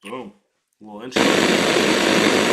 Oh, a little interesting.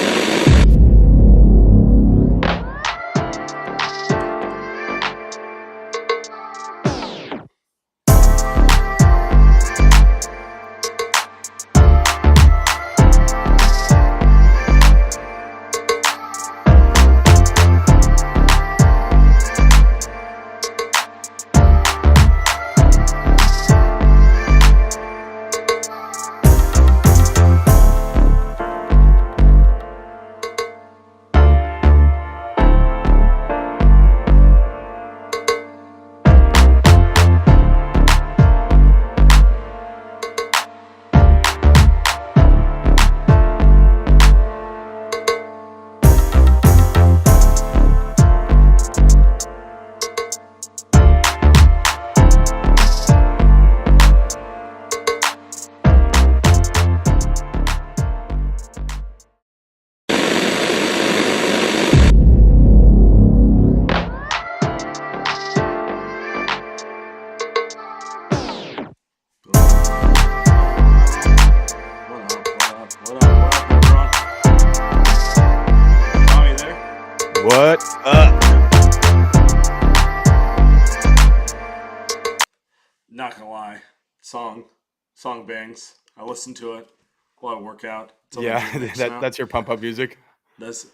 What up, everyone? Tommy there? What up? Not gonna lie, song bangs. I listen to it while I work out. It's on my Yeah, remix now. that's your pump up music. That's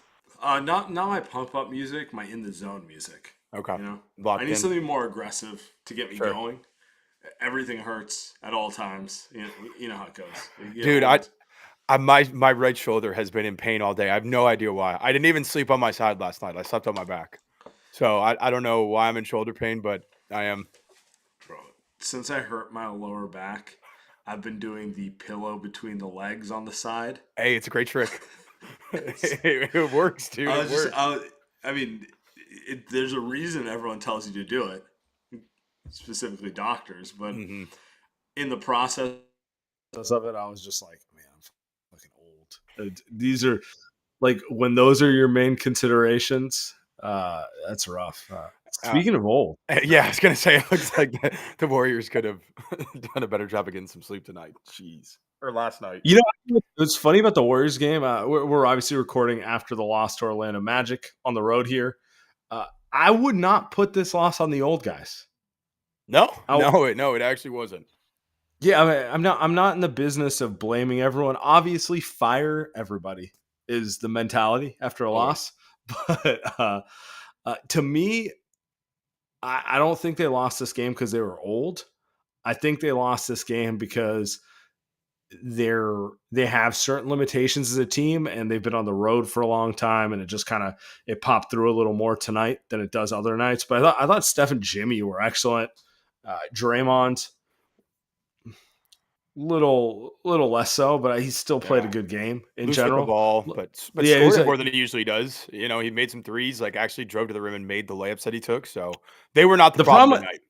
not my pump up music, my in the zone music. Okay, You know, I locked need in. something more aggressive to get me Sure, going. Everything hurts at all times. You know how it goes. You get dude. I, old. I my right shoulder has been in pain all day. I have no idea why. I didn't even sleep on my side last night. I slept on my back. So I don't know why I'm in shoulder pain, but I am. Bro, since I hurt my lower back, I've been doing the pillow between the legs on the side. Hey, it's a great trick. It's, It works, dude. I It was just, works. I mean, there's a reason everyone tells you to do it, specifically doctors. But Hmm. in the process of it, I was just like, man, I'm fucking old. These are like when those are your main considerations. That's rough. Uh, Speaking of old, yeah, I was gonna say it looks like the Warriors could have done a better job of getting some sleep tonight. Jeez, or last night. you know what's funny about the Warriors game? We're obviously recording after the loss to Orlando Magic on the road here. I would not put this loss on the old guys. No, I, no, it actually wasn't. Yeah, I mean, I'm not in the business of blaming everyone. Obviously, fire everybody is the mentality after a Always. loss. But to me, I don't think they lost this game because they were old. I think they lost this game because they have certain limitations as a team, and they've been on the road for a long time, and it just kind of it popped through a little more tonight than it does other nights. But I thought Steph and Jimmy were excellent. Draymond little less so, but he still played a Yeah. good game in Loose with the general. ball, but Yeah, he was scored a, more than he usually does. You know, he made some threes, like actually drove to the rim and made the layups that he took. So they were not the the problem problem. tonight.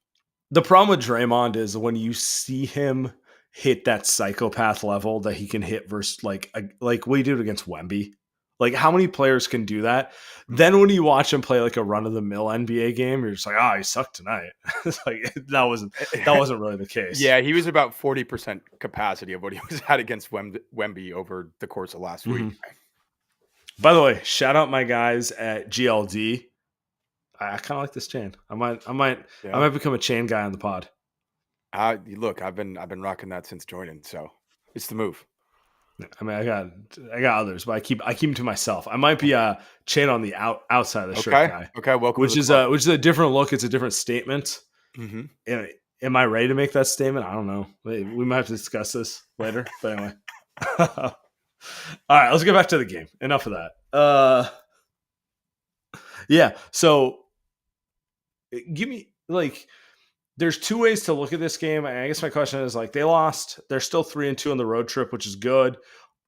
The problem with Draymond is when you see him hit that psychopath level that he can hit versus like what he did against Wemby. Like how many players can do that? Then when you watch him play like a run of the mill NBA game, you're just like, oh, he sucked tonight. It's like that wasn't really the case. Yeah, he was about 40% capacity of what he was at against Wemby over the course of last Mhm. week. By the way, shout out my guys at GLD. I kind of like this chain. I might Yeah. become a chain guy on the pod. Look, I've been rocking that since joining, so it's the move. I mean, I got others, but I keep them to myself. I might be a chain on the outside of the shirt Okay. guy, Okay. Welcome to which the is club. a different look. It's a different statement. Hmm. Am I ready to make that statement? I don't know. We might have to discuss this later. But anyway, all right, let's get back to the game. Enough of that. Yeah. So give me like. There's two ways to look at this game. I guess my question is like they lost. They're still 3-2 on the road trip, which is good.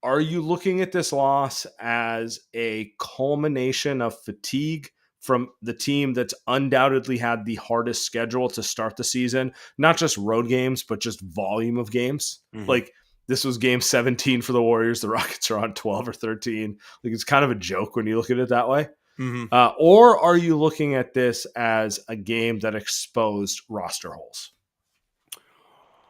Are you looking at this loss as a culmination of fatigue from the team that's undoubtedly had the hardest schedule to start the season? Not just road games, but just volume of games. Hmm. Like this was game 17 for the Warriors. The Rockets are on 12 or 13. Like it's kind of a joke when you look at it that way. Hmm. Or are you looking at this as a game that exposed roster holes?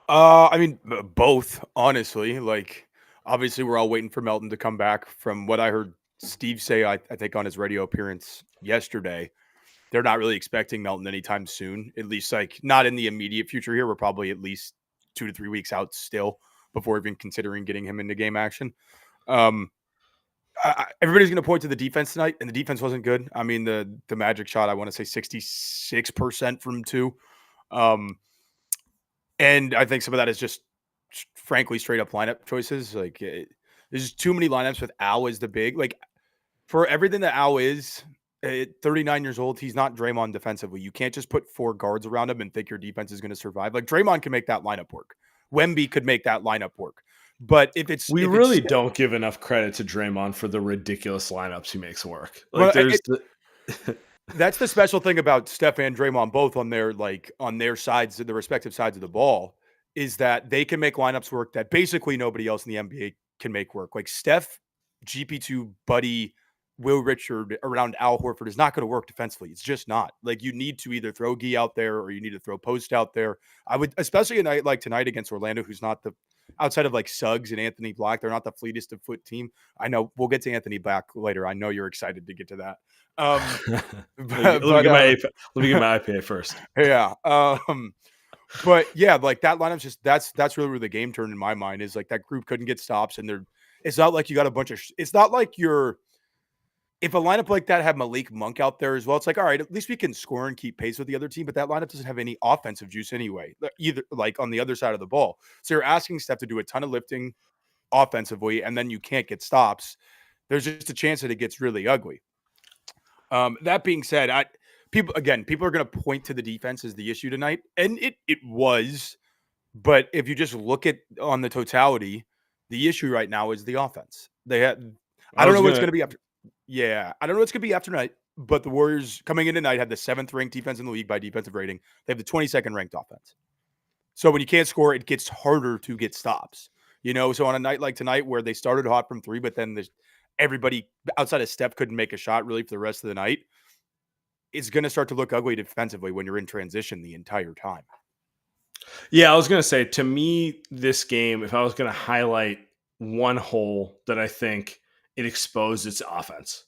I mean, both, honestly. Like, Obviously, we're all waiting for Melton to come back. From what I heard Steve say, I think on his radio appearance yesterday, they're not really expecting Melton anytime soon. At least, like, not in the immediate future here. We're probably at least 2 to 3 weeks out still before even considering getting him into game action. Um, everybody's going to point to the defense tonight, and the defense wasn't good. I mean, the Magic shot, I want to say 66% from two. Um, and I think some of that is just, frankly, straight up lineup choices. Like, there's too many lineups with Al as the big. Like, for everything that Al is, at 39 years old, he's not Draymond defensively. You can't just put four guards around him and think your defense is going to survive. Like, Draymond can make that lineup work. Wemby could make that lineup work. But We if it's really don't give enough credit to Draymond for the ridiculous lineups he makes work. well, Like there's that's the special thing about Steph and Draymond, both on their sides, the respective sides of the ball, is that they can make lineups work that basically nobody else in the NBA can make work. Like Steph, GP2, Buddy, Will Richard around Al Horford is not going to work defensively. It's just not. Like, you need to either throw Gee out there or you need to throw Post out there. I would, especially a night like tonight against Orlando, who's not the outside of like Suggs and Anthony Black, they're not the fleetest of foot team. I know we'll get to Anthony Black later. I know you're excited to get to that. let me get my IPA first. Yeah. But yeah, like that lineup's just that's really where the game turned in my mind, is like that group couldn't get stops, and it's not like you got a bunch of it's not like if a lineup like that had Malik Monk out there as well, it's like, all right, at least we can score and keep pace with the other team, but that lineup doesn't have any offensive juice anyway, either like on the other side of the ball. So you're asking Steph to do a ton of lifting offensively, and then you can't get stops. There's just a chance that it gets really ugly. That being said, people are going to point to the defense as the issue tonight, and it was. But if you just look at on the totality, the issue right now is the offense. They had, I don't know what's going to be after. Yeah, I don't know what's going to be after tonight. But the Warriors coming in tonight had the 7th ranked defense in the league by defensive rating. They have the 22nd ranked offense. So when you can't score, it gets harder to get stops. So on a night like tonight where they started hot from three, but then everybody outside of Steph couldn't make a shot really for the rest of the night, it's going to start to look ugly defensively when you're in transition the entire time. Yeah, I was going to say, to me, this game, if I was going to highlight one hole that I think it exposed, its offense.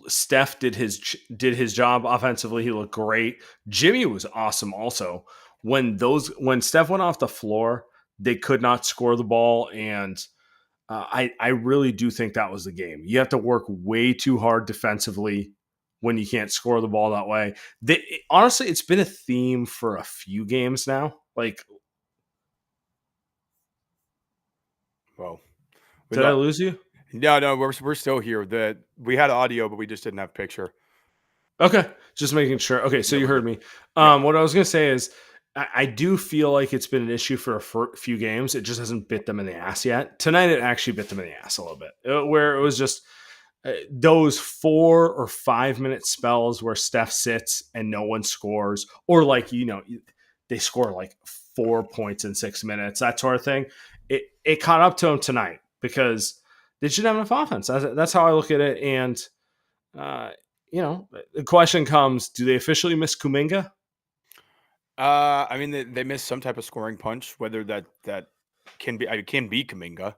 Steph did his job offensively. He looked great. Jimmy was awesome also. When Steph went off the floor, they could not score the ball, and I really do think that was the game. You have to work way too hard defensively when you can't score the ball that way. Honestly, it's been a theme for a few games now. Like, well, did I lose you? No, we're still here. We had audio, but we just didn't have picture. Okay, just making sure. Okay, so you heard me. What I was going to say is, I do feel like it's been an issue for a few games. It just hasn't bit them in the ass yet. Tonight, it actually bit them in the ass a little bit, where it was just those 4 or 5 minute spells where Steph sits and no one scores, or like, they score like 4 points in 6 minutes, that sort of thing. It caught up to them tonight because they shouldn't have enough offense. That's how I look at it. And, the question comes, do they officially miss Kuminga? I mean, they missed some type of scoring punch, whether that can be Kuminga.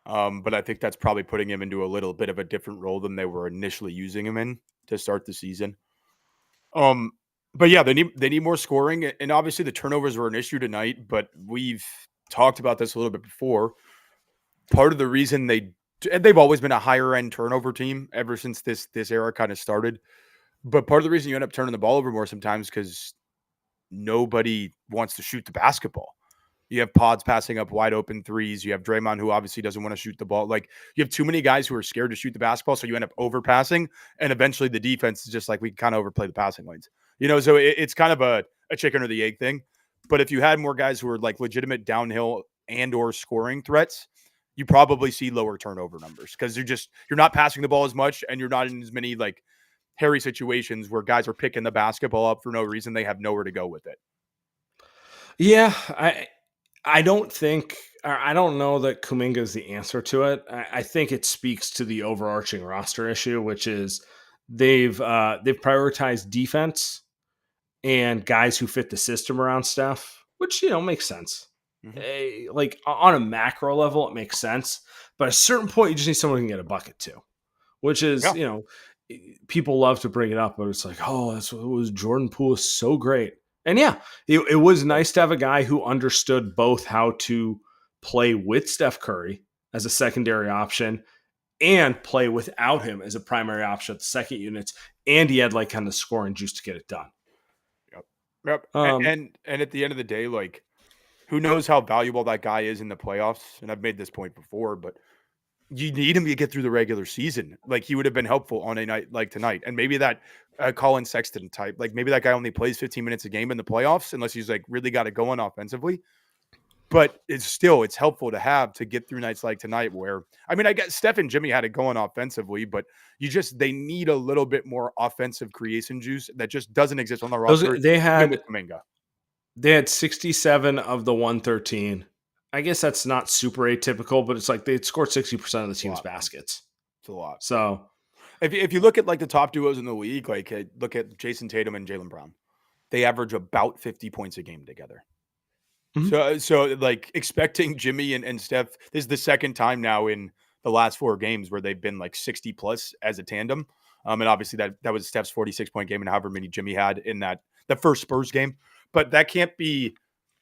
But I think that's probably putting him into a little bit of a different role than they were initially using him in to start the season. But yeah, they need more scoring, and obviously the turnovers were an issue tonight. But we've talked about this a little bit before. Part of the reason they've always been a higher end turnover team ever since this era kind of started. But part of the reason you end up turning the ball over more sometimes because nobody wants to shoot the basketball. You have Pods passing up wide open threes. You have Draymond, who obviously doesn't want to shoot the ball. Like, you have too many guys who are scared to shoot the basketball, so you end up overpassing, and eventually the defense is just like, we kind of overplay the passing lanes. So it's kind of a chicken or the egg thing. But if you had more guys who are like legitimate downhill and or scoring threats, you probably see lower turnover numbers because you're not passing the ball as much, and you're not in as many like hairy situations where guys are picking the basketball up for no reason. They have nowhere to go with it. Yeah, I don't know that Kuminga is the answer to it. I think it speaks to the overarching roster issue, which is they've prioritized defense and guys who fit the system around Steph, which makes sense. Mhm. Like on a macro level, it makes sense. But at a certain point, you just need someone who can get a bucket too, which is, Yeah. you know, people love to bring it up, but it's like, oh, that's what was Jordan Poole is so great. And yeah, it was nice to have a guy who understood both how to play with Steph Curry as a secondary option and play without him as a primary option at the second units. And he had like kind of scoring juice to get it done. Yep. Yep. Um, And at the end of the day, like, who knows how valuable that guy is in the playoffs? And I've made this point before, but you need him to get through the regular season. Like, he would have been helpful on a night like tonight. And maybe that Colin Sexton type, like maybe that guy only plays 15 minutes a game in the playoffs, unless he's like really got it going offensively. But it's helpful to have to get through nights like tonight where, I mean, I guess Steph and Jimmy had it going offensively, but they need a little bit more offensive creation juice that just doesn't exist on the those roster, they even with had Kuminga. They had 67 of the 113. I guess that's not super atypical, but it's like they scored 60% of the It's a team's lot, man. baskets. It's a lot. So If you look at like the top duos in the league, like look at Jason Tatum and Jaylen Brown, they average about 50 points a game together. mhm. So like expecting Jimmy and Steph, this is the second time now in the last 4 games where they've been like 60 plus as a tandem. And obviously that was Steph's 46-point game and however many Jimmy had in the first Spurs game. But that can't be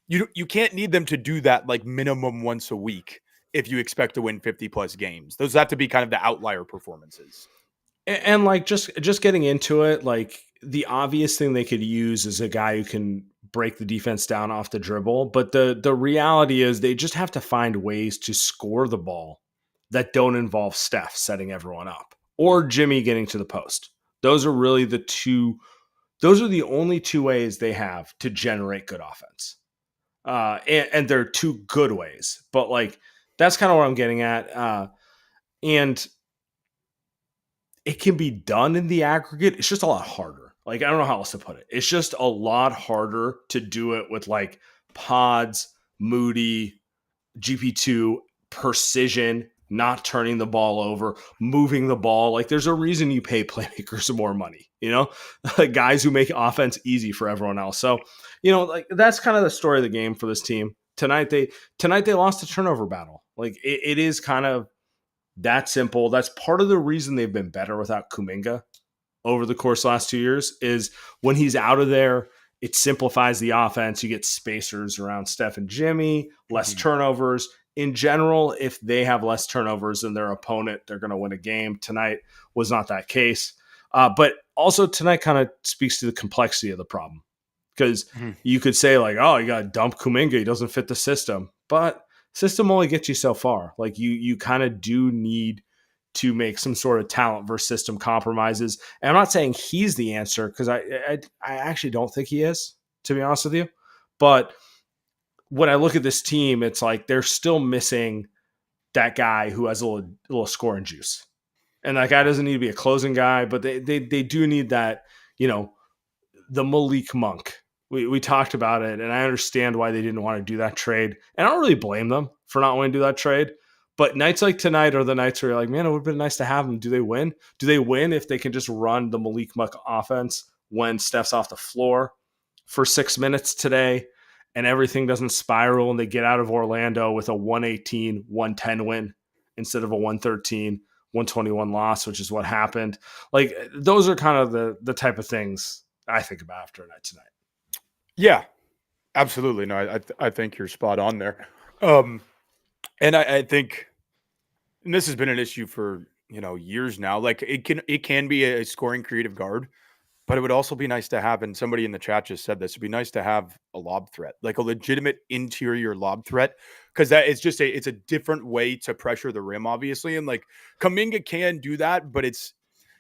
you can't need them to do that like minimum once a week if you expect to win 50 plus games. Those have to be kind of the outlier performances. And like just getting into it, like the obvious thing they could use is a guy who can break the defense down off the dribble. But the reality is they just have to find ways to score the ball that don't involve Steph setting everyone up or Jimmy getting to the post. Those are really those are the only two ways they have to generate good offense. And they're two good ways, but like that's kind of what I'm getting at. And it can be done in the aggregate. It's just a lot harder. Like, I don't know how else to put it. It's just a lot harder to do it with like Pods, Moody, GP2, precision, not turning the ball over, moving the ball. Like, there's a reason you pay playmakers more money, you know, guys who make offense easy for everyone else. So, you know, like that's kind of the story of the game for this team. Tonight they lost a turnover battle. Like it is kind of that simple. That's part of the reason they've been better without Kuminga over the course of the last 2 years is when he's out of there, it simplifies the offense. You get spacers around Steph and Jimmy, less turnovers. In general, if they have less turnovers than their opponent, they're going to win a game. Tonight was not that case. But also tonight kind of speaks to the complexity of the problem because Mhm. you could say like, oh, you got to dump Kuminga. He doesn't fit the system. But system only gets you so far. Like you kind of do need to make some sort of talent versus system compromises. And I'm not saying he's the answer because I actually don't think he is, to be honest with you. But when I look at this team, it's like they're still missing that guy who has a little scoring juice. And that guy doesn't need to be a closing guy, but they do need that, you know, the Malik Monk. We talked about it, and I understand why they didn't want to do that trade. And I don't really blame them for not wanting to do that trade. But nights like tonight are the nights where you're like, man, it would have been nice to have them. Do they win? Do they win if they can just run the Malik Monk offense when Steph's off the floor for 6 minutes today and everything doesn't spiral and they get out of Orlando with a 118-110 win instead of a 113-121 loss, which is what happened. Like those are kind of the type of things I think about after a night tonight. Yeah, absolutely. No, I think you're spot on there. And I think, and this has been an issue for years now. Like it can be a scoring creative guard, but it would also be nice to have. And somebody in the chat just said this. It'd be nice to have a lob threat, like a legitimate interior lob threat, because that is just it's a different way to pressure the rim, obviously. And like Kuminga can do that, but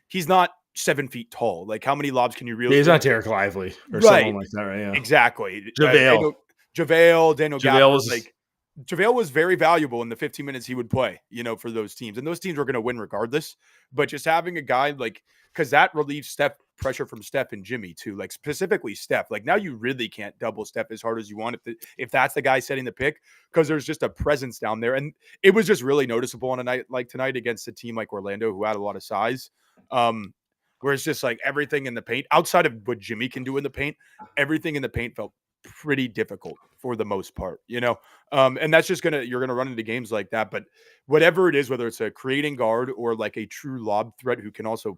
he's not 7 feet tall. Like how many lobs can you really? Yeah, he's not Derek Lively or Right. someone like that, right? Yeah. Exactly. JaVale. Daniel Gafford, JaVale's like JaVale was very valuable in the 15 minutes he would play, for those teams. And those teams were going to win regardless. But just having a guy because that relieves pressure from Steph and Jimmy too, like specifically Steph. Like now you really can't double Steph as hard as you want if that's the guy setting the pick, because there's just a presence down there. And it was just really noticeable on a night like tonight against a team like Orlando who had a lot of size. Where it's just like everything in the paint, outside of what Jimmy can do in the paint, everything in the paint felt pretty difficult for the most part, and that's just you're gonna run into games like that. But whatever it is, whether it's a creating guard or like a true lob threat who can also,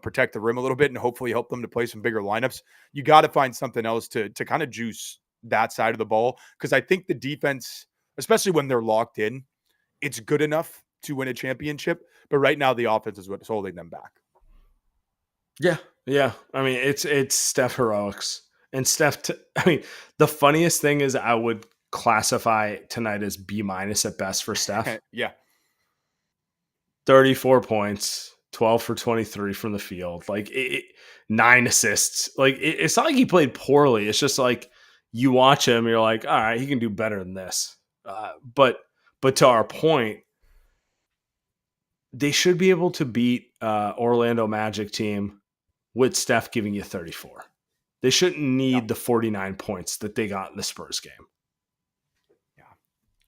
protect the rim a little bit and hopefully help them to play some bigger lineups, you got to find something else to kind of juice that side of the ball. Because I think the defense, especially when they're locked in, it's good enough to win a championship. But right now, the offense is what's holding them back. Yeah. Yeah. I mean, it's Steph heroics. And I mean, the funniest thing is I would classify tonight as B- at best for Steph. Yeah. 34 points, 12 for 23 from the field, like 9 assists. Like it's not like he played poorly. It's just like you watch him, you're like, all right, he can do better than this. But to our point, they should be able to beat Orlando Magic team with Steph giving you 34. They shouldn't need the 49 points that they got in the Spurs game.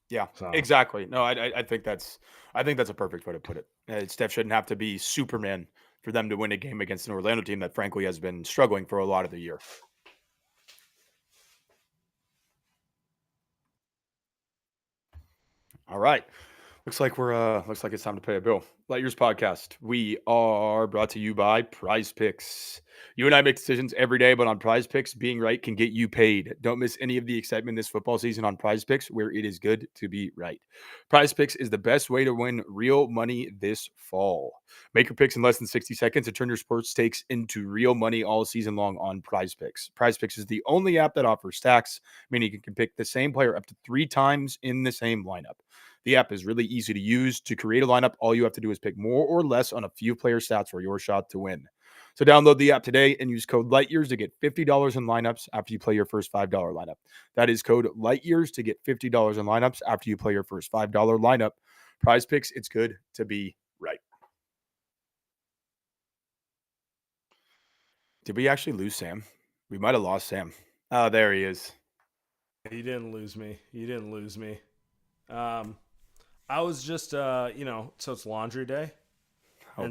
Yeah, exactly. No, I think that's a perfect way to put it. Steph shouldn't have to be Superman for them to win a game against an Orlando team that frankly has been struggling for a lot of the year. All right. Looks like it's time to pay a bill. Light Years Podcast. We are brought to you by Prize Picks. You and I make decisions every day, but on Prize Picks, being right can get you paid. Don't miss any of the excitement this football season on Prize Picks, where it is good to be right. Prize Picks is the best way to win real money this fall. Make your picks in less than 60 seconds and turn your sports stakes into real money all season long on Prize Picks. Prize Picks is the only app that offers stacks, meaning you can pick the same player up to 3 times in the same lineup. The app is really easy to use. To create a lineup, all you have to do is pick more or less on a few player stats for your shot to win. So download the app today and use code LIGHTYEARS to get $50 in lineups after you play your first $5 lineup. That is code LIGHTYEARS to get $50 in lineups after you play your first $5 lineup. Prize Picks, it's good to be right. Did we actually lose Sam? We might have lost Sam. Oh, there he is. You didn't lose me. I was just, so it's laundry day.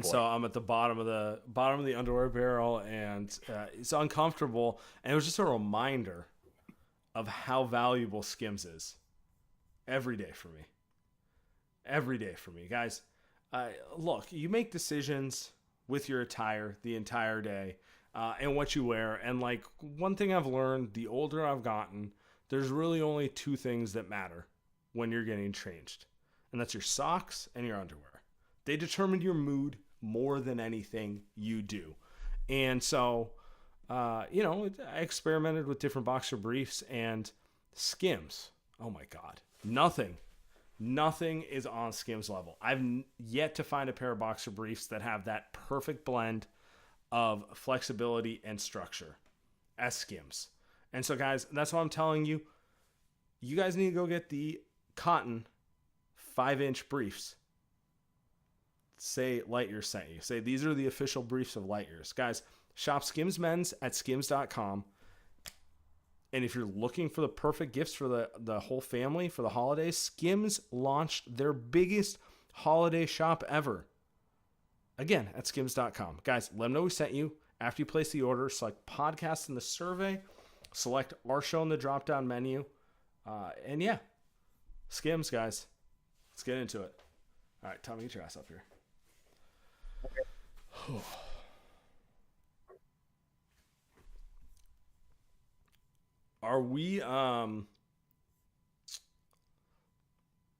So I'm at the bottom of the underwear barrel, and it's uncomfortable. And it was just a reminder of how valuable Skims is every day for me, guys. Look, you make decisions with your attire the entire day, and what you wear. And like one thing I've learned, the older I've gotten, there's really only 2 things that matter when you're getting changed. And that's your socks and your underwear. They determine your mood more than anything you do. And so, I experimented with different boxer briefs and Skims. Oh my God. Nothing is on Skims level. I've yet to find a pair of boxer briefs that have that perfect blend of flexibility and structure as Skims. And so, guys, that's what I'm telling you. You guys need to go get the cotton 5-inch briefs. Say Light Years sent you. Say these are the official briefs of Light Years. Guys, shop Skims Men's at skims.com. And if you're looking for the perfect gifts for the whole family for the holidays, Skims launched their biggest holiday shop ever. Again, at skims.com. Guys, let them know we sent you. After you place the order, select podcast in the survey. Select our show in the drop-down menu. And yeah, Skims, guys. Let's get into it. All right, Tommy, get your ass up here. Are we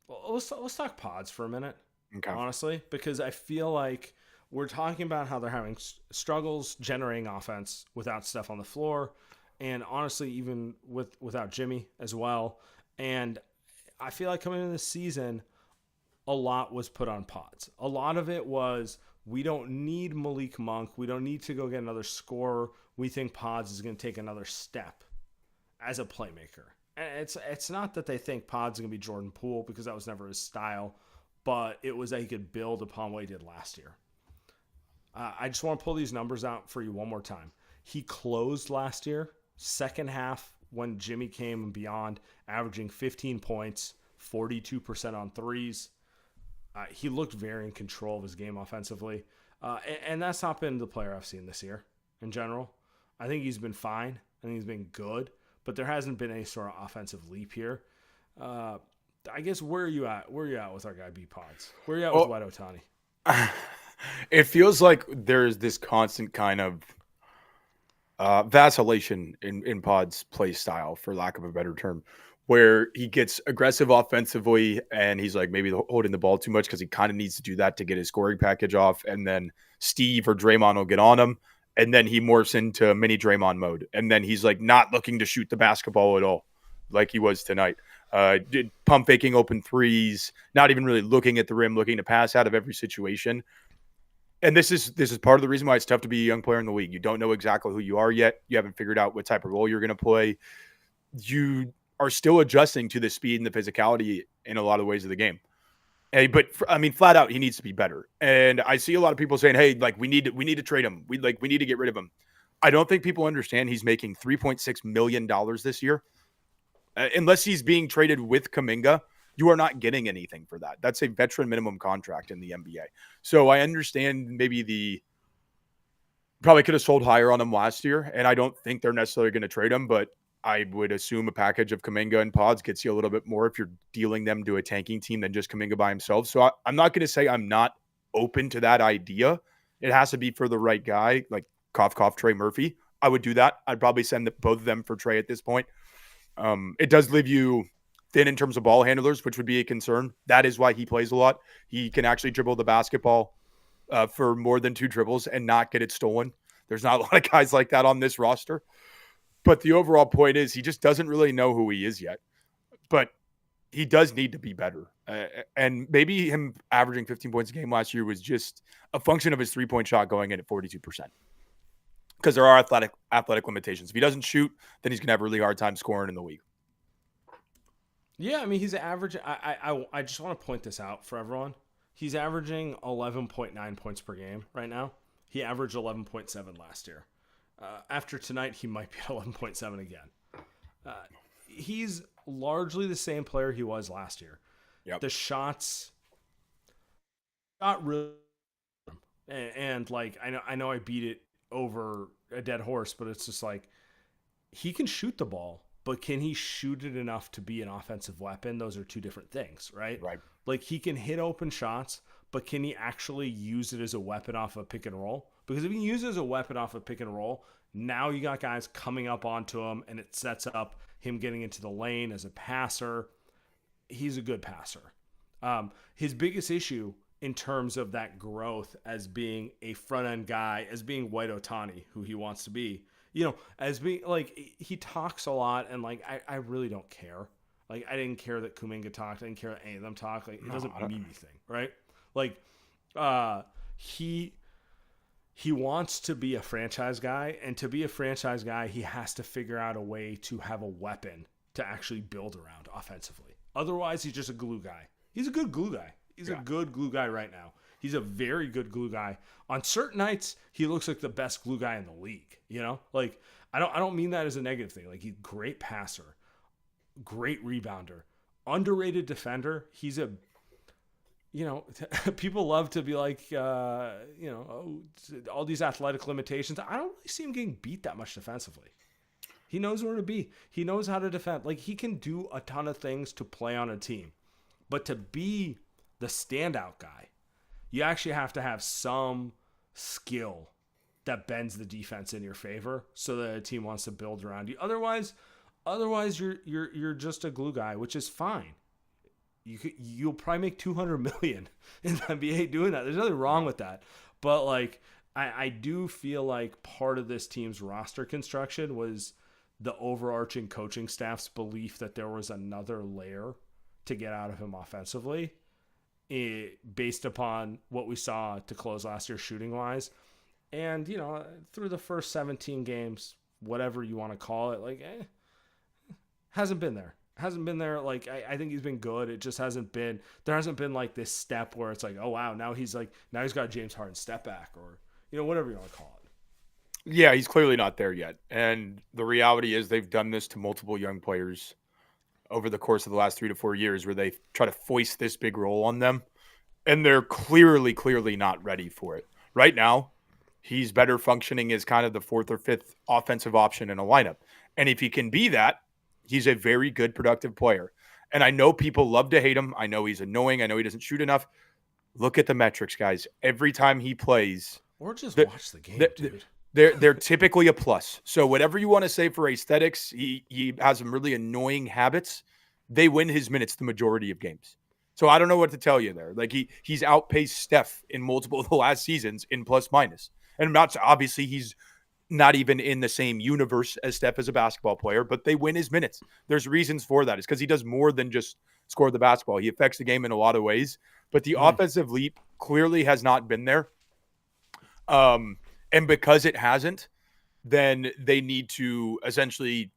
let's talk pods for a minute. Okay. Honestly, because I feel like we're talking about how they're having struggles generating offense without Steph on the floor, and honestly even without Jimmy as well. And I feel like coming into the season, a lot was put on pods. A lot of it was, we don't need Malik Monk. We don't need to go get another scorer. We think Pods is going to take another step as a playmaker. And it's not that they think Pods is going to be Jordan Poole, because that was never his style, but it was that he could build upon what he did last year. I just want to pull these numbers out for you one more time. He closed last year, second half, when Jimmy came and beyond, averaging 15 points, 42% on threes. He looked very in control of his game offensively. And that's not been the player I've seen this year in general. I think he's been fine. I think he's been good. but there hasn't been any sort of offensive leap here. I guess where are you at? Where are you at with our guy B Pods? Where are you at with White Otani? It feels like there's this constant kind of vacillation in Pod's play style, for lack of a better term, where he gets aggressive offensively and he's like maybe holding the ball too much because he kind of needs to do that to get his scoring package off. And then Steve or Draymond will get on him. And then he morphs into mini Draymond mode. And then he's like not looking to shoot the basketball at all, like he was tonight. Pump faking open threes, not even really looking at the rim, looking to pass out of every situation. And this is part of the reason why it's tough to be a young player in the league. You don't know exactly who you are yet. You haven't figured out what type of role you're going to play. You are still adjusting to the speed and the physicality in a lot of ways of the game. But I mean, flat out, he needs to be better. And I see a lot of people saying, "Hey, like we need to trade him. We need to get rid of him." I don't think people understand he's making $3.6 million this year. Unless he's being traded with Kuminga, you are not getting anything for that. That's a veteran minimum contract in the NBA. So I understand maybe probably could have sold higher on him last year, and I don't think they're necessarily going to trade him, but I would assume a package of Kuminga and Pods gets you a little bit more if you're dealing them to a tanking team than just Kuminga by himself. So I'm not going to say I'm not open to that idea. It has to be for the right guy, like cough, cough, Trey Murphy. I would do that. I'd probably send both of them for Trey at this point. It does leave you thin in terms of ball handlers, which would be a concern. That is why he plays a lot. He can actually dribble the basketball for more than 2 dribbles and not get it stolen. There's not a lot of guys like that on this roster. But the overall point is he just doesn't really know who he is yet. But he does need to be better. And maybe him averaging 15 points a game last year was just a function of his 3-point shot going in at 42%. Because there are athletic limitations. If he doesn't shoot, then he's going to have a really hard time scoring in the league. Yeah, I mean, he's averaging. I just want to point this out for everyone. He's averaging 11.9 points per game right now. He averaged 11.7 last year. After tonight, he might be at 11.7 again. He's largely the same player he was last year. Yep. The shots, not really, and like I know I beat it over a dead horse, but it's just like he can shoot the ball, but can he shoot it enough to be an offensive weapon? Those are two different things, right? Right. Like he can hit open shots, but can he actually use it as a weapon off a pick and roll? Because if he uses it as a weapon off a pick and roll, now you got guys coming up onto him, and it sets up him getting into the lane as a passer. He's a good passer. His biggest issue in terms of that growth as being a front-end guy, as being White Otani, who he wants to be, as being, like, he talks a lot, and, like, I really don't care. Like, I didn't care that Kuminga talked. I didn't care that any of them talked. Like, it doesn't mean anything, right? Like, he wants to be a franchise guy, and to be a franchise guy, he has to figure out a way to have a weapon to actually build around offensively. Otherwise, he's just a glue guy. He's a good glue guy. He's a good glue guy right now. He's a very good glue guy. On certain nights, he looks like the best glue guy in the league. Like I don't mean that as a negative thing. Like, he's a great passer, great rebounder, underrated defender. He's a people love to be like, all these athletic limitations. I don't really see him getting beat that much defensively. He knows where to be. He knows how to defend. Like, he can do a ton of things to play on a team. But to be the standout guy, you actually have to have some skill that bends the defense in your favor so that a team wants to build around you. Otherwise you're just a glue guy, which is fine. You'll probably make $200 million in the NBA doing that. There's nothing wrong with that. But like, I do feel like part of this team's roster construction was the overarching coaching staff's belief that there was another layer to get out of him offensively, based upon what we saw to close last year shooting wise. And, through the first 17 games, whatever you want to call it, like, hasn't been there. Like, I think he's been good. It just hasn't been, there hasn't been like this step where it's like, oh wow, now he's got a James Harden step back, or, whatever you want to call it. Yeah, he's clearly not there yet. And the reality is they've done this to multiple young players over the course of the last 3 to 4 years, where they try to foist this big role on them, and they're clearly not ready for it. Right now, He's better functioning as kind of the fourth or fifth offensive option in a lineup. And if he can be that, he's a very good, productive player. And I know people love to hate him. I know he's annoying. I know he doesn't shoot enough. Look at the metrics, guys. Every time he plays, or just the, watch the game, dude. they're typically a plus. So whatever you want to say for aesthetics, he has some really annoying habits. They win his minutes the majority of games. So I don't know what to tell you there. Like he's outpaced Steph in multiple of the last seasons in plus minus. And not obviously he's not even in the same universe as Steph as a basketball player, but they win his minutes. There's reasons for that. It's because he does more than just score the basketball. He affects the game in a lot of ways, but the offensive leap clearly has not been there. And because it hasn't, then they need to essentially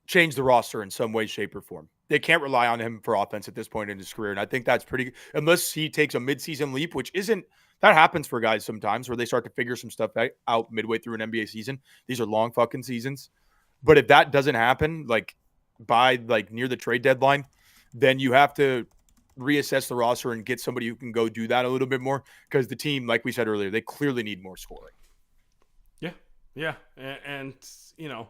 change the roster in some way, shape, or form. They can't rely on him for offense at this point in his career. And I think that's pretty, unless he takes a midseason leap, which isn't, that happens for guys sometimes where they start to figure some stuff out midway through an NBA season. These are long fucking seasons. But if that doesn't happen, like by like near the trade deadline, then you have to reassess the roster and get somebody who can go do that a little bit more, because the team, like we said earlier, they clearly need more scoring. Yeah. And you know,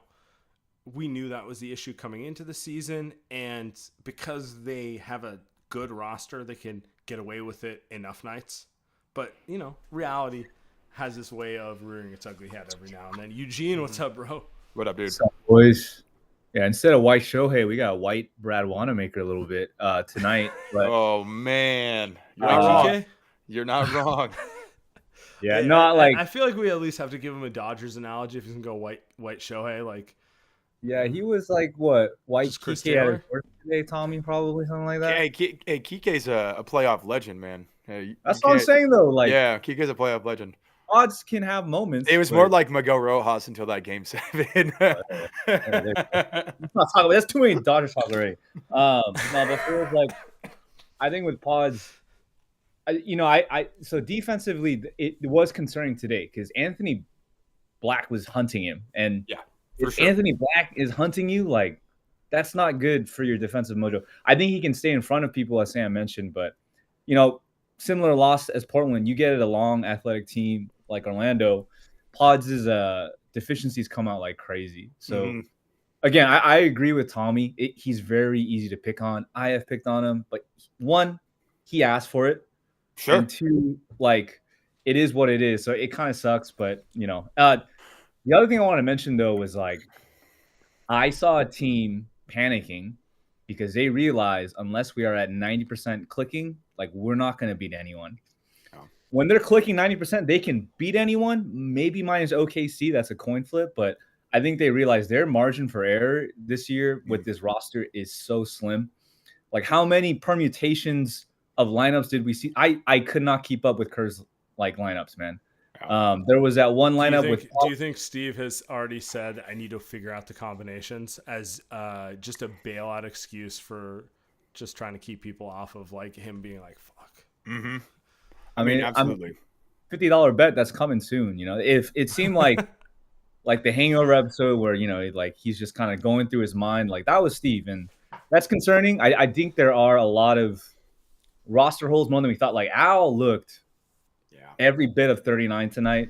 we knew that was the issue coming into the season, and because they have a good roster, they can get away with it enough nights. But, you know, reality has this way of rearing its ugly head every now and then. Eugene, what's up, bro? What up, dude? What's up, boys? Yeah, instead of white Shohei, we got white Brad Wanamaker a little bit tonight. But, oh, man. You're not wrong. You're not wrong. Yeah, not like... I feel like we at least have to give him a Dodgers analogy if he's going to go white Shohei. Like, yeah, he was like, what, white Kike at his birthday, Tommy, probably, something like that? Hey, Kike's a playoff legend, man. That's what I'm saying, though. Like, yeah, Kike's a playoff legend. Odds can have moments. It was more like Miguel Rojas until that game 7. That's too many Dodgers talk already. No, but it was like, I think with Pods, so defensively, it was concerning today because Anthony Black was hunting him. And if sure. Anthony Black is hunting you, like, that's not good for your defensive mojo. I think he can stay in front of people, as Sam mentioned, but, you know, similar loss as Portland, you get a long athletic team like Orlando, Pods' deficiencies come out like crazy. So, again, I agree with Tommy. He's very easy to pick on. I have picked on him, but one, he asked for it. Sure. And two, like, it is what it is. So it kind of sucks, but, you know. The other thing I want to mention, though, was, like, I saw a team panicking because they realized unless we are at 90% clicking, like, we're not going to beat anyone. Oh. When they're clicking 90%, they can beat anyone, maybe minus OKC. That's a coin flip. But I think they realize their margin for error this year with this roster is so slim. Like, how many permutations of lineups did we see? I could not keep up with Kerr's, like, lineups, man. There was that one lineup do you think Steve has already said I need to figure out the combinations as just a bailout excuse for just trying to keep people off of, like, him being like, fuck. Mm-hmm. I mean, absolutely. $50 bet that's coming soon. You know, if it seemed like like the Hangover episode where, you know, like he's just kind of going through his mind, like that was Steve, and that's concerning. I think there are a lot of roster holes more than we thought. Like Al looked every bit of 39 tonight.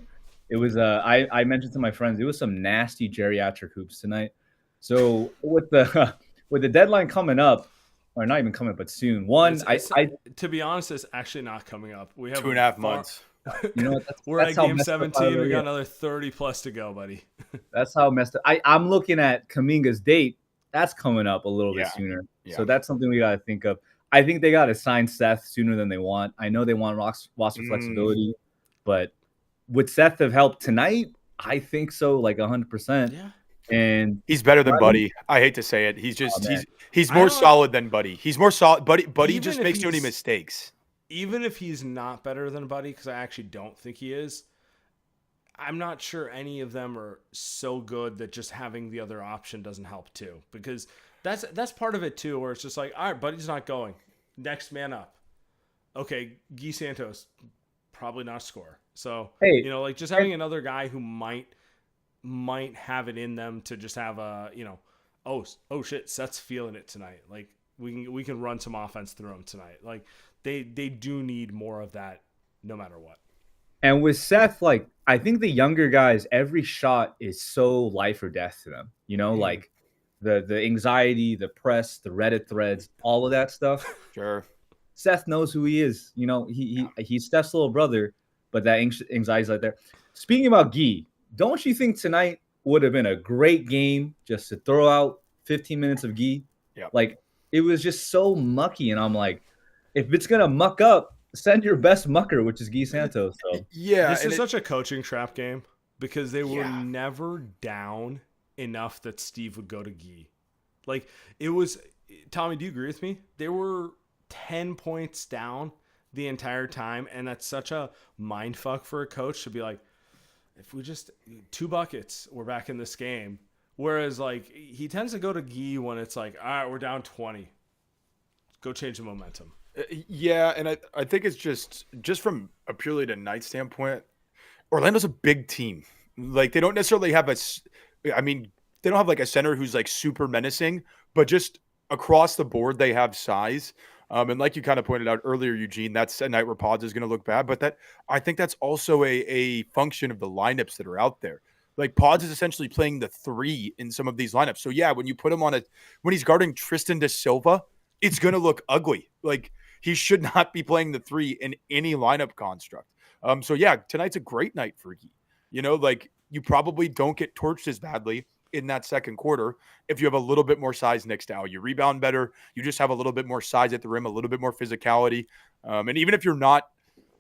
It was I mentioned to my friends, it was some nasty geriatric hoops tonight. So with the deadline coming up, or not even coming up, but soon. To be honest, it's actually not coming up. We have 2.5 months. You know what? We're at game 17. We got another 30 plus to go, buddy. That's how messed up. I'm looking at Kuminga's date. That's coming up a little bit sooner. Yeah. So that's something we got to think of. I think they got to sign Seth sooner than they want. I know they want roster flexibility, but would Seth have helped tonight? I think so, like 100%. Yeah. And he's better than Buddy. I hate to say it. He's just he's more solid than Buddy. He's more solid. Buddy just makes too many mistakes. Even if he's not better than Buddy, because I actually don't think he is, I'm not sure any of them are so good that just having the other option doesn't help too. Because that's part of it too, where it's just like, all right, Buddy's not going. Next man up. Okay, Guy Santos, probably not a scorer. So, you know, like just having another guy who might have it in them to just have a, you know, oh shit, Seth's feeling it tonight. Like we can run some offense through him tonight. Like they do need more of that no matter what. And with Seth, like I think the younger guys, every shot is so life or death to them. Like the anxiety, the press, the Reddit threads, all of that stuff. Sure. Seth knows who he is. He's Steph's little brother, but that anxiety's like there. Speaking about Guy, don't you think tonight would have been a great game just to throw out 15 minutes of Guy? Yeah. Like it was just so mucky, and I'm like, if it's gonna muck up, send your best mucker, which is Guy Santos. So Yeah, this is such a coaching trap game because they were Yeah. never down enough that Steve would go to Guy. Like it was, Tommy, do you agree with me? They were 10 points down the entire time, and that's such a mind fuck for a coach to be like, if we just 2 buckets, we're back in this game. Whereas like he tends to go to Guy when it's like, all right, we're down 20. Go change the momentum. Yeah, and I think it's just from a purely tonight standpoint, Orlando's a big team. Like they don't necessarily have they don't have like a center who's like super menacing, but just across the board they have size. And like you kind of pointed out earlier, Eugene, that's a night where Pods is going to look bad, but I think that's also a function of the lineups that are out there. Like Pods is essentially playing the 3 in some of these lineups. So yeah, when you put him when he's guarding Tristan da Silva, it's going to look ugly. Like he should not be playing the 3 in any lineup construct. So yeah, tonight's a great night for Guy. Like you probably don't get torched as badly in that second quarter if you have a little bit more size next to Al. You rebound better. You just have a little bit more size at the rim, a little bit more physicality. And even if you're not,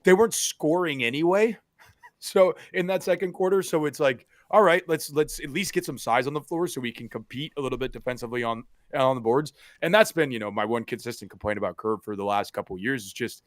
they weren't scoring anyway. So in that second quarter, so it's like, all right, let's at least get some size on the floor so we can compete a little bit defensively on the boards. And that's been, my one consistent complaint about Curve for the last couple of years is just,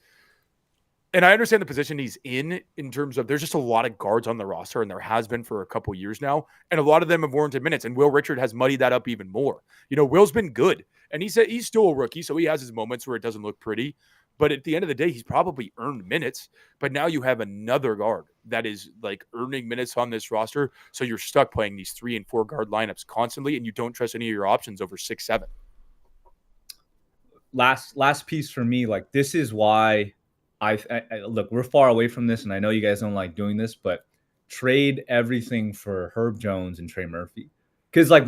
and I understand the position he's in terms of there's just a lot of guards on the roster, and there has been for a couple years now, and a lot of them have warranted minutes, and Will Richard has muddied that up even more. Will's been good, and he's still a rookie, so he has his moments where it doesn't look pretty, but at the end of the day, he's probably earned minutes. But now you have another guard that is like earning minutes on this roster, so you're stuck playing these 3 and 4 guard lineups constantly, and you don't trust any of your options over 6, 7. Last piece for me, like this is why I look, we're far away from this, and I know you guys don't like doing this, but trade everything for Herb Jones and Trey Murphy. Because like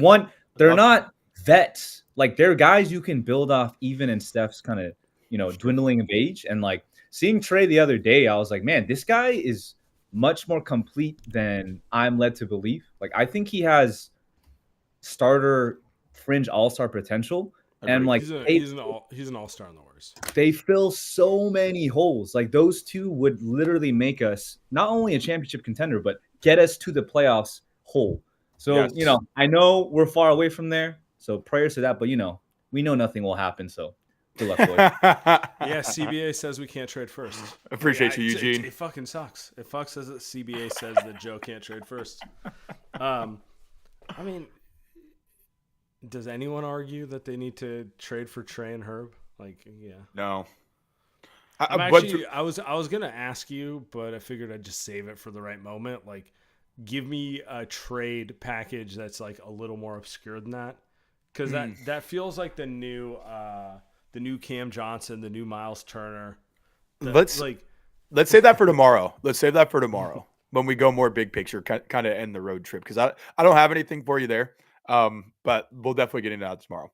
they're not vets. Like they're guys you can build off even in Steph's kind of, dwindling of age. And like seeing Trey the other day, I was like, man, this guy is much more complete than I'm led to believe. Like I think he has starter fringe all-star potential. And like he's an all-star in the Warriors. They fill so many holes. Like those two would literally make us not only a championship contender, but get us to the playoffs whole. So, yes. I know we're far away from there. So prayers to that, but we know nothing will happen. So good luck, boys. Yeah, CBA says we can't trade first. Appreciate you, Eugene. It fucking sucks. It fucks as the CBA says that Joe can't trade first. Does anyone argue that they need to trade for Trey and Herb? Like, yeah. No. I was gonna ask you, but I figured I'd just save it for the right moment. Like, give me a trade package that's like a little more obscure than that, because that feels like the new Cam Johnson, the new Miles Turner. Let's save that for tomorrow. Let's save that for tomorrow when we go more big picture, kind of end the road trip, because I don't have anything for you there. But we'll definitely get into that tomorrow.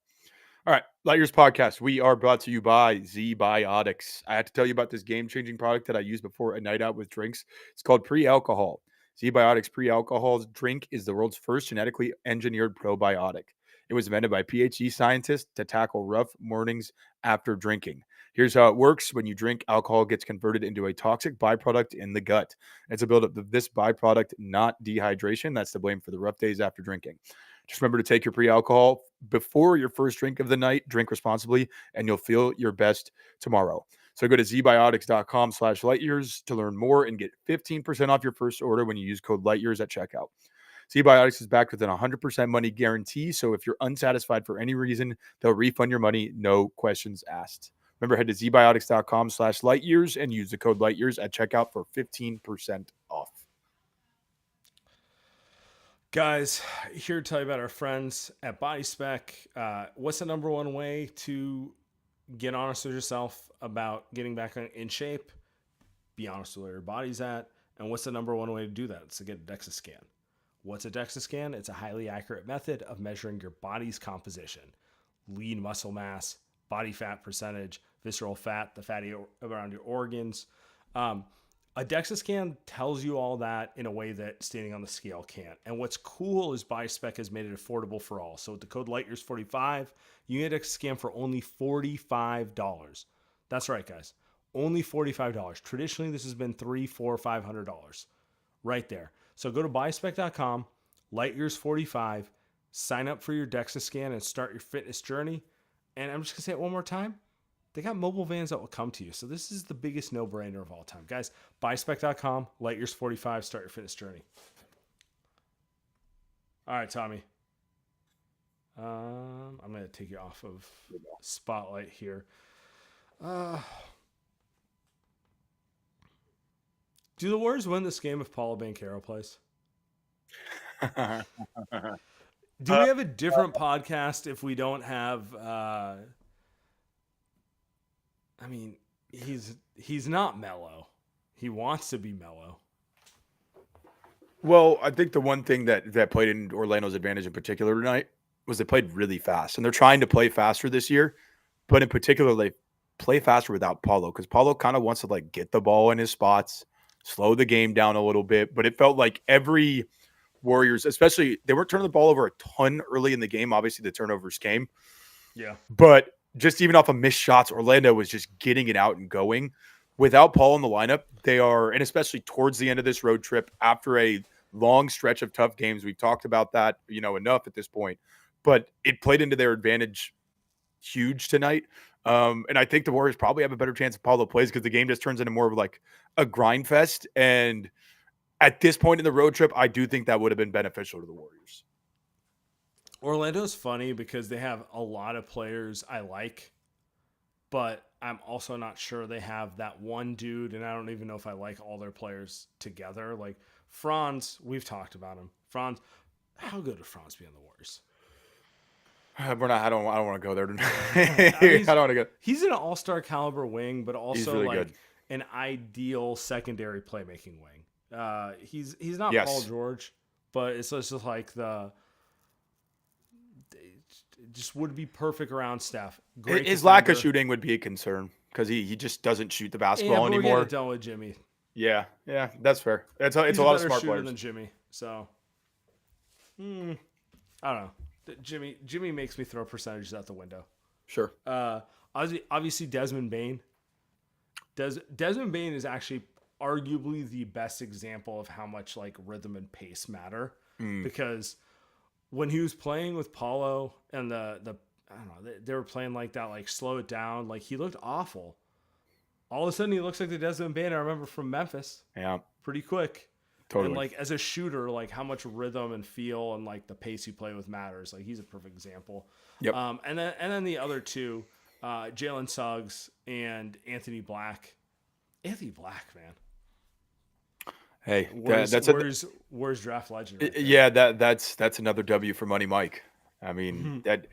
All right, Light Years Podcast. We are brought to you by Z-Biotics. I had to tell you about this game-changing product that I use before a night out with drinks. It's called Pre-Alcohol. Z-Biotics Pre-Alcohol drink is the world's first genetically engineered probiotic. It was invented by PhD scientists to tackle rough mornings after drinking. Here's how it works. When you drink, alcohol gets converted into a toxic byproduct in the gut. It's a buildup of this byproduct, not dehydration. That's to blame for the rough days after drinking. Just remember to take your pre-alcohol before your first drink of the night. Drink responsibly, and you'll feel your best tomorrow. So go to zbiotics.com/lightyears to learn more and get 15% off your first order when you use code lightyears at checkout. Z-Biotics is backed with an 100% money guarantee. So if you're unsatisfied for any reason, they'll refund your money. No questions asked. Remember, head to zbiotics.com/lightyears and use the code lightyears at checkout for 15% off. Guys, here to tell you about our friends at Body Spec. What's the number one way to get honest with yourself about getting back in shape? Be honest with where your body's at, And what's the number one way to do that? It's to get a DEXA scan. What's a DEXA scan? It's a highly accurate method of measuring your body's composition, lean muscle mass, body fat percentage, visceral fat, the fatty around your organs. A DEXA scan tells you all that in a way that standing on the scale can't. And what's cool is BioSpec has made it affordable for all. So with the code LightYears45, you get a DEXA scan for only $45. That's right, guys. Only $45. Traditionally, this has been $300, $400, $500 right there. So go to biospec.com, LightYears45, sign up for your DEXA scan and start your fitness journey. And I'm just going to say it one more time. They got mobile vans that will come to you. So this is the biggest no-brainer of all time. Guys, biospec.com, LightYears45, start your fitness journey. All right, Tommy. I'm going to take you off of Spotlight here. Do the Warriors win this game if Paulo Banchero plays? Do we have a different podcast if we don't have... I mean, he's not mellow. He wants to be mellow. Well, I think the one thing that played in Orlando's advantage in particular tonight was they played really fast. And they're trying to play faster this year. But in particular, they play faster without Paulo. Because Paulo kind of wants to like get the ball in his spots, slow the game down a little bit. But it felt like every Warriors, especially, they weren't turning the ball over a ton early in the game. Obviously, the turnovers came. Yeah. But just even off of missed shots, Orlando was just getting it out and going. Without Paul in the lineup, they are, and especially towards the end of this road trip, after a long stretch of tough games, we've talked about that, enough at this point. But it played into their advantage huge tonight. And I think the Warriors probably have a better chance if Paulo plays because the game just turns into more of like a grind fest. And at this point in the road trip, I do think that would have been beneficial to the Warriors. Orlando's funny because they have a lot of players I like, but I'm also not sure they have that one dude, and I don't even know if I like all their players together. Like Franz, we've talked about him. Franz, how good would Franz be on the Warriors? We're not. I don't want to go there tonight. I don't want to go. He's an all-star caliber wing, but also really like good. an ideal secondary playmaking wing. He's not Yes. Paul George, but it's just like just would be perfect around Steph. Great His lack of defender. shooting would be a concern because he just doesn't shoot the Yeah, basketball but we're anymore. getting done with Jimmy. Yeah, that's fair. It's a He's lot of better smart shooter players. than Jimmy. So, I don't know. Jimmy makes me throw percentages out the window. Sure. Obviously Desmond Bane. Desmond Bane is actually arguably the best example of how much like rhythm and pace matter because when he was playing with Paulo and the I don't know, they were playing like that, like slow it down, like he looked awful. All of a sudden he looks like the Desmond Bane I remember from Memphis. Yeah. Pretty quick. Totally. And like as a shooter, like how much rhythm and feel and like the pace you play with matters. Like he's a perfect example. Yep. And then the other two, Jalen Suggs and Anthony Black. Anthony Black, man. Hey, where's draft legend? Right there. yeah, that's another W for Money Mike. I mean, that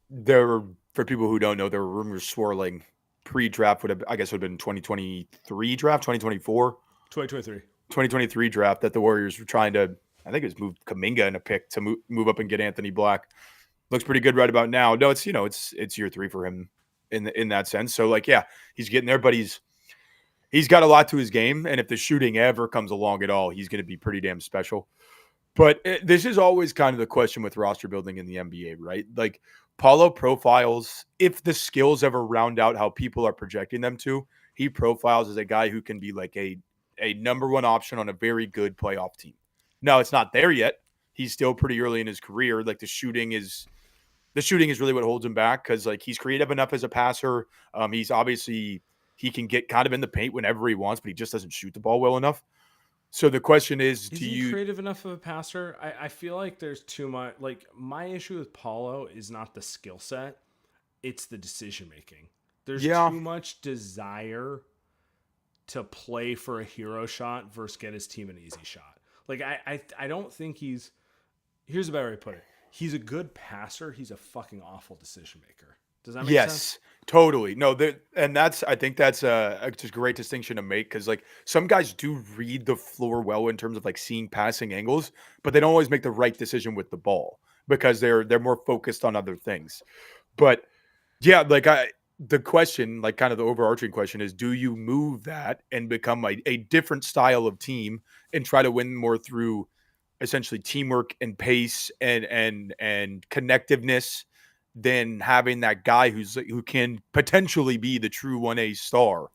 there were, for people who don't know, there were rumors swirling pre-draft would have been 2023 draft, 2024, 2023 draft that the Warriors were trying to, I think it was move Kuminga in a pick to move up and get Anthony Black. Looks pretty good right about now. No, it's year 3 for him in that sense. So like, yeah, he's getting there, but he's got a lot to his game. And if the shooting ever comes along at all, he's going to be pretty damn special. But this is always kind of the question with roster building in the NBA, right? Like Paulo profiles, if the skills ever round out how people are projecting them to, he profiles as a guy who can be like a number one option on a very good playoff team. No, it's not there yet. He's still pretty early in his career. Like the shooting is really what holds him back because like he's creative enough as a passer. He's obviously, he can get kind of in the paint whenever he wants, but he just doesn't shoot the ball well enough. So the question is he creative enough of a passer? I feel like there's too much. Like my issue with Paulo is not the skill set; it's the decision making. There's too much desire to play for a hero shot versus get his team an easy shot. Like I don't think he's. Here's the better way to put it: he's a good passer. He's a fucking awful decision maker. Does that make sense? Totally. No, and I think that's a just great distinction to make because like some guys do read the floor well in terms of like seeing passing angles, but they don't always make the right decision with the ball because they're more focused on other things. But yeah, the question, like kind of the overarching question is, do you move that and become a different style of team and try to win more through essentially teamwork and pace and connectiveness than having that guy who can potentially be the true 1A star.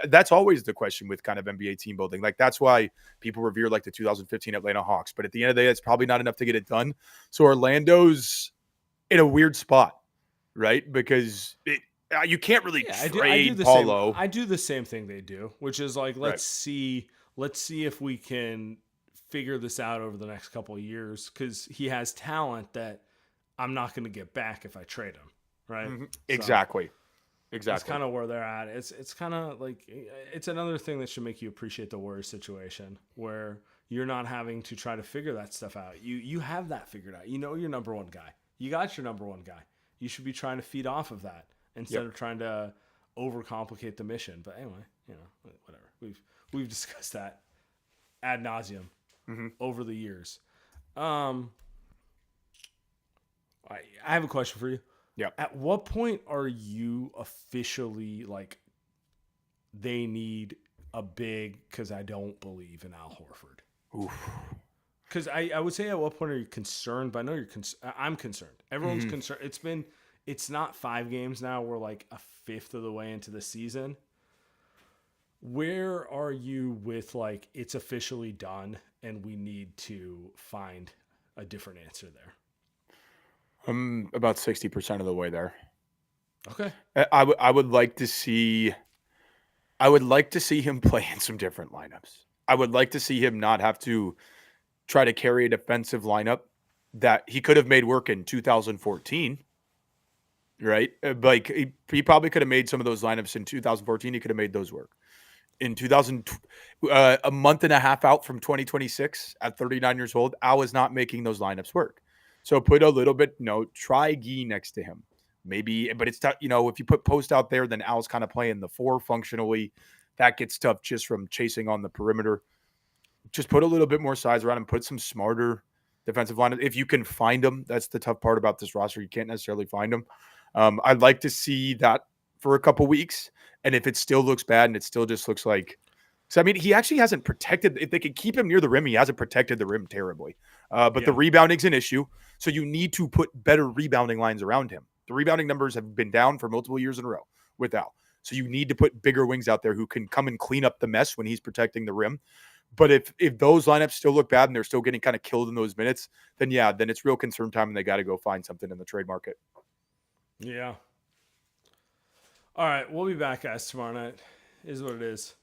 That's always the question with kind of NBA team building. Like that's why people revere like the 2015 Atlanta Hawks. But at the end of the day, it's probably not enough to get it done. So Orlando's in a weird spot, right? Because you can't really trade Paulo. I do the same thing they do, which is like let's see if we can figure this out over the next couple of years because he has talent that I'm not going to get back if I trade him, right? Mm-hmm. Exactly. That's kind of where they're at. It's kind of like it's another thing that should make you appreciate the Warriors situation where you're not having to try to figure that stuff out. You have that figured out. You know your number one guy. You got your number one guy. You should be trying to feed off of that instead of trying to overcomplicate the mission. But anyway, whatever. We've discussed that ad nauseum over the years. I have a question for you. Yeah. At what point are you officially like they need a big? Because I don't believe in Al Horford. Because I would say at what point are you concerned? But I know you're. I'm concerned. Everyone's concerned. It's not 5 games now. We're like a fifth of the way into the season. Where are you with like it's officially done and we need to find a different answer there? I'm about 60% of the way there. Okay. I would like to see him play in some different lineups. I would like to see him not have to try to carry a defensive lineup that he could have made work in 2014. Right? Like he probably could have made some of those lineups in 2014. He could have made those work. In a month and a half out from 2026 at 39 years old, Al is not making those lineups work. So put a little bit, try Gee next to him. Maybe, but it's tough. If you put Post out there, then Al's kind of playing the 4 functionally. That gets tough just from chasing on the perimeter. Just put a little bit more size around him. Put some smarter defensive lineup. If you can find them, that's the tough part about this roster. You can't necessarily find them. I'd like to see that for a couple weeks. And if it still looks bad and it still just looks like, so I mean, he actually hasn't protected. If they could keep him near the rim, he hasn't protected the rim terribly. But the rebounding's an issue. So you need to put better rebounding lines around him. The rebounding numbers have been down for multiple years in a row with Al. So you need to put bigger wings out there who can come and clean up the mess when he's protecting the rim. But if those lineups still look bad and they're still getting kind of killed in those minutes, then it's real concern time and they got to go find something in the trade market. Yeah. All right, we'll be back, guys, tomorrow night. Is what it is.